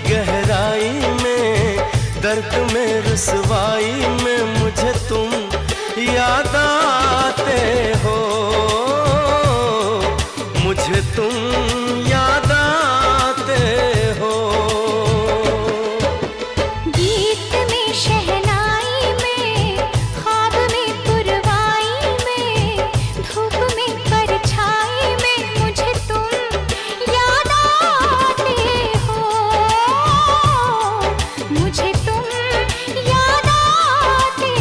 गहराई में, दर्द में रुसवाई में मुझे तुम याद आते हो, मुझे तुम याद आते हो। गीत में शहनाई में, ख्वाब में पुरवाई में, धूप में परछाई में मुझे तुम याद आते हो, मुझे तुम याद आते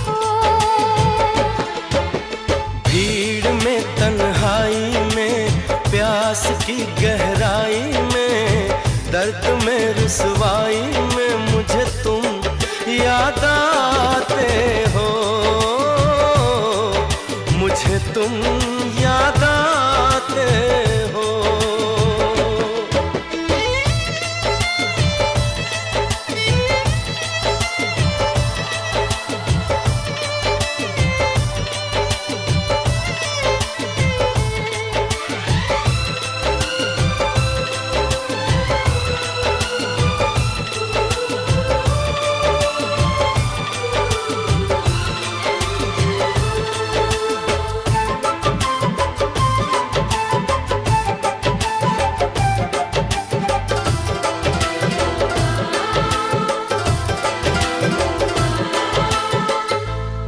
हो। भीड़ में तन्हाई में, प्यास की गहराई में, दर्द में रुसवाई में मुझे तुम याद आते हो, मुझे तुम याद आते हो।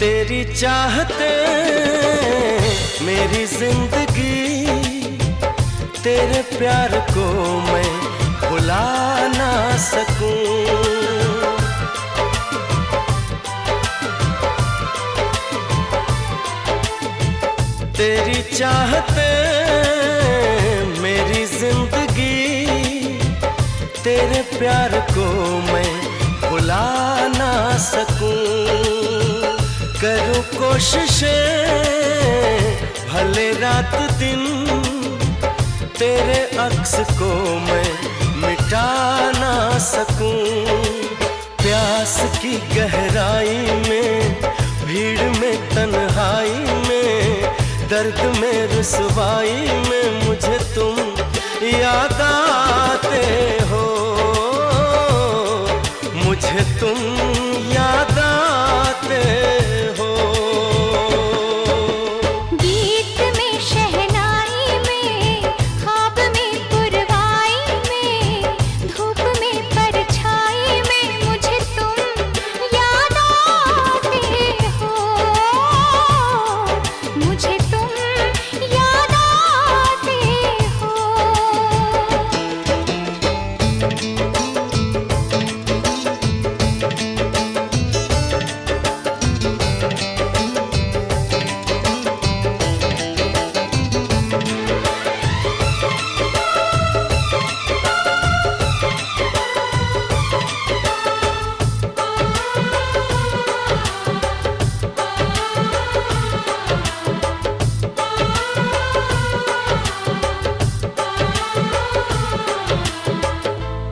तेरी चाहते मेरी जिंदगी, तेरे प्यार को मैं भुला ना सकूं। तेरी चाहते मेरी जिंदगी, तेरे प्यार को मैं भुला ना सकूं। करूं कोशिशें भले रात दिन, तेरे अक्स को मैं मिटा ना सकूं। प्यास की गहराई में, भीड़ में तन्हाई में, दर्द में रुसवाई में मुझे तुम याद आते हो, मुझे तुम याद आते हो। गीत में शहनाई में, ख्वाब में पुरवाई में, धूप में परछाई में मुझे तुम याद आते हो, मुझे तुम याद आते हो।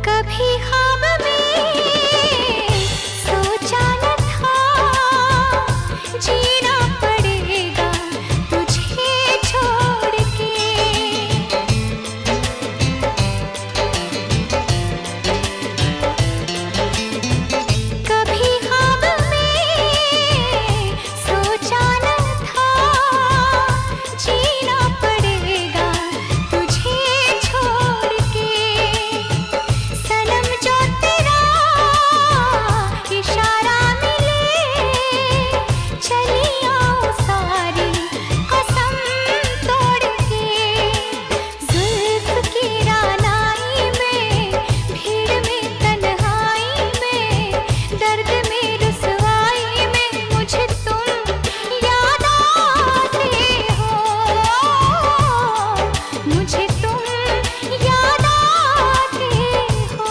कभी ख्वाब में सोचा न था, जीना पड़ेगा तुझे छोड़ के। कभी ख्वाब में सोचा न था, जीना पड़ेगा तुझे छोड़ के। सनम जो तेरा इशारा मिले, चली आऊं सारी कसम तोड़ के। जुल्फ की रानाई में, भीड़ में तन्हाई में, दर्द में रुसवाई में मुझे तुम याद आते हो, मुझे तुम याद आते हो।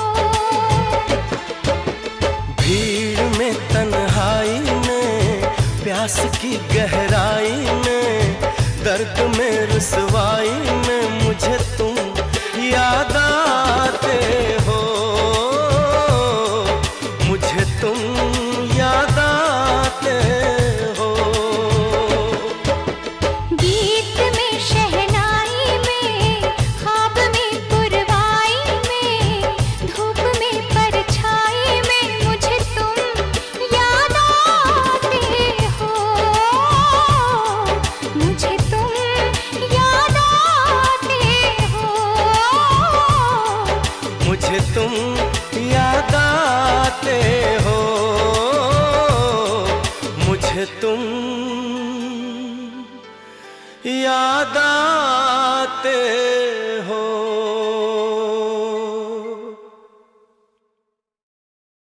भीड़ में तन्हाई में, प्यास की गहराई में, दर्द में रुसवाई में मुझे तुम याद आते हो, मुझे तुम याद आते हो। गीत में शहनाई में, ख्वाब में पुरवाई में, धूप में मुझे तुम